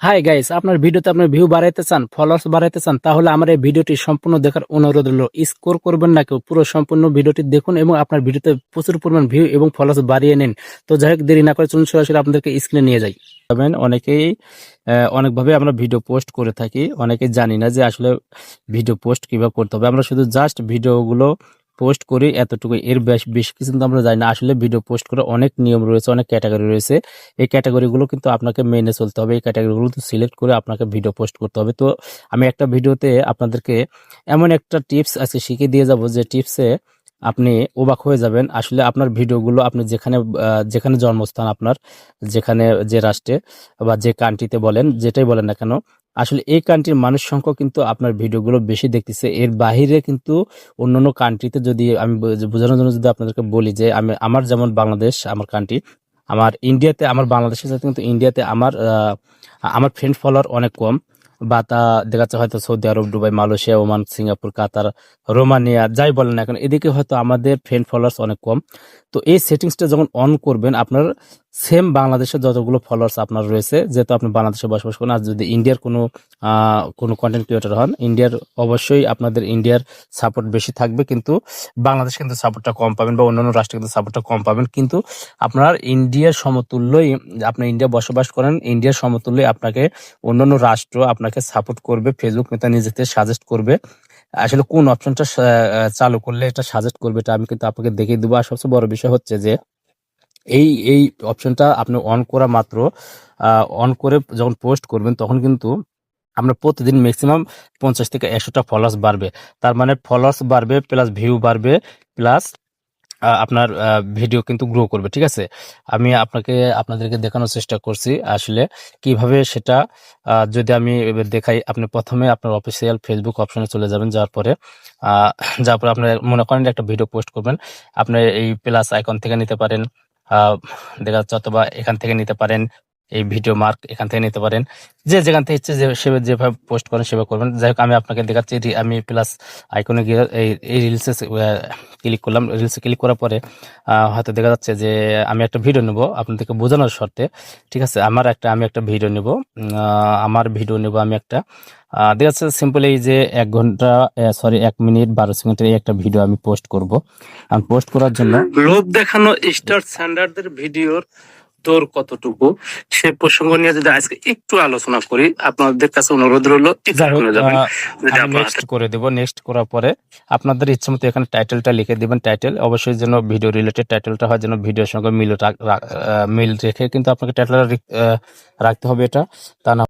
Hi guys, আপনার ভিডিওতে আপনার ভিউ বাড়াইতে চান, ফলোয়ার্স বাড়াইতে চান, তাহলে আমার এই ভিডিওটি সম্পূর্ণ দেখার অনুরোধ রইল। স্কোর করবেন না কেউ, পুরো সম্পূর্ণ ভিডিওটি দেখুন এবং আপনার ভিডিওতে প্রচুর পরিমাণ ভিউ এবং ফলোয়ার্স বাড়িয়ে নিন। তো যাই হোক, দেরি না করে চলুন সরাসরি আপনাদেরকে স্ক্রিনে নিয়ে যাই। অনেকেই অনেকভাবে আমরা ভিডিও পোস্ট করে থাকি, অনেকেই জানি না যে আসলে ভিডিও পোস্ট কিভাবে করতে হবে। আমরা শুধু জাস্ট ভিডিওগুলো পোস্ট করি এতটুকু, এর বেশি কিছু কিন্তু আমরা জানি না। আসলে ভিডিও পোস্ট করে অনেক নিয়ম রয়েছে, অনেক ক্যাটাগরি রয়েছে। এই ক্যাটাগরিগুলো কিন্তু আপনাকে মেনে চলতে হবে, এই ক্যাটাগরিগুলো তো সিলেক্ট করে আপনাকে ভিডিও পোস্ট করতে হবে। তো আমি একটা ভিডিওতে আপনাদেরকে এমন একটা টিপস আজকে শিখিয়ে দিয়ে যাব, যে টিপসে আপনি অবাক হয়ে যাবেন। আসলে আপনার ভিডিওগুলো আপনি যেখানে জন্মস্থান আপনার, যেখানে যে রাষ্ট্রে বা যে কান্ট্রিতে বলেন, যেটাই বলেন না কেন, আসলে এই কান্ট্রির মানুষ সংখ্যা কিন্তু আপনার ভিডিওগুলো বেশি দেখতেছে। এর বাহিরে কিন্তু অন্যান্য কান্ট্রিতে, যদি আমি বোঝানোর জন্য যদি আপনাদেরকে বলি যে আমার যেমন বাংলাদেশ আমার কান্ট্রি, আমার ইন্ডিয়াতে, আমার বাংলাদেশের সাথে কিন্তু ইন্ডিয়াতে আমার ফ্রেন্ড ফলোয়ার অনেক কম। বা তা দেখা যাচ্ছে হয়তো সৌদি আরব, দুবাই, মালয়েশিয়া, ওমান, সিঙ্গাপুর, কাতার, রোমানিয়া, যাই বলেন না এখন, এদিকে হয়তো আমাদের ফ্রেন্ড ফলোয়ার্স অনেক কম। তো এই সেটিংসটা যখন অন করবেন, আপনার সেম বাংলাদেশের যতগুলো ফলোয়ার্স আপনার রয়েছে, যেহেতু আপনি বাংলাদেশে বসবাস করেন, আর যদি ইন্ডিয়ার কোনো কন্টেন্ট ক্রিয়েটর হন, ইন্ডিয়ার অবশ্যই আপনাদের ইন্ডিয়ার সাপোর্ট বেশি থাকবে, কিন্তু বাংলাদেশ কিন্তু সাপোর্টটা কম পাবেন, বা অন্যান্য রাষ্ট্রে কিন্তু সাপোর্টটা কম পাবেন। কিন্তু আপনার ইন্ডিয়ার সমতুল্যই, আপনি ইন্ডিয়া বসবাস করেন, ইন্ডিয়ার সমতুল্যই আপনাকে অন্যান্য রাষ্ট্র আপনাকে সাপোর্ট করবে। ফেসবুক মেটা নিজেতে সাজেস্ট করবে। আসলে কোন অপশনটা চালু করলে এটা সাজেস্ট করবে, এটা আমি কিন্তু আপনাকে দেখিয়ে দেবো। আর সবচেয়ে বড় বিষয় হচ্ছে যে এই এই অপশনটা আপনি অন করা মাত্র, অন করে যখন পোস্ট করবেন, তখন কিন্তু আপনার প্রতিদিন ম্যাক্সিমাম 50 থেকে 100টা ফলোয়ার্স বাড়বে। তার মানে ফলোয়ার্স বাড়বে, প্লাস ভিউ বাড়বে, প্লাস আপনার ভিডিও কিন্তু গ্রো করবে। ঠিক আছে, আমি আপনাদেরকে দেখানোর চেষ্টা করছি আসলে কিভাবে সেটা। যদি আমি এবার দেখাই, আপনি প্রথমে আপনার অফিসিয়াল ফেসবুক অপশনে চলে যাবেন। যাওয়ার পরে আপনি মনে করেন যে একটা ভিডিও পোস্ট করবেন, আপনি এই প্লাস আইকন থেকে নিতে পারেন, দেখা যাচ্ছে, অথবা এখান থেকে নিতে পারেন, এই ভিডিও মার্ক এখান থেকে নিতে পারেন। যেখান থেকে ইচ্ছে যেভাবে পোস্ট করেন সেভাবে করবেন। যাই হোক, আমি আপনাকে দেখাচ্ছি। আমি প্লাস আইকনে গিয়ে এই রিলসে ক্লিক করলাম। রিলসে ক্লিক করার পরে হয়তো দেখা যাচ্ছে যে আমি একটা ভিডিও নেব আপনাদেরকে বোঝানোর শর্তে। ঠিক আছে, আমি একটা ভিডিও নেব। আমি একটা দেখা যাচ্ছে সিম্পল, এই যে 1 মিনিট 12 সেকেন্ডের এই একটা ভিডিও আমি পোস্ট করব। আমি পোস্ট করার জন্য লোভ দেখানো স্টার স্ট্যান্ডার্ডের ভিডিওর তোর কতটুকু, সে প্রসঙ্গ নিয়ে যদি আজকে একটু আলোচনা করি, আপনাদের কাছে অনুরোধ রইল নেক্সট করে দেব। নেক্সট করার পরে আপনাদের ইচ্ছে মতো এখানে টাইটেলটা লিখে দিবেন। টাইটেল অবশ্যই যেন ভিডিও রিলেটেড টাইটেলটা হয়, যেন ভিডিওর সঙ্গে মিল রেখে কিন্তু আপনাকে টাইটেলটা রাখতে হবে। এটা তা না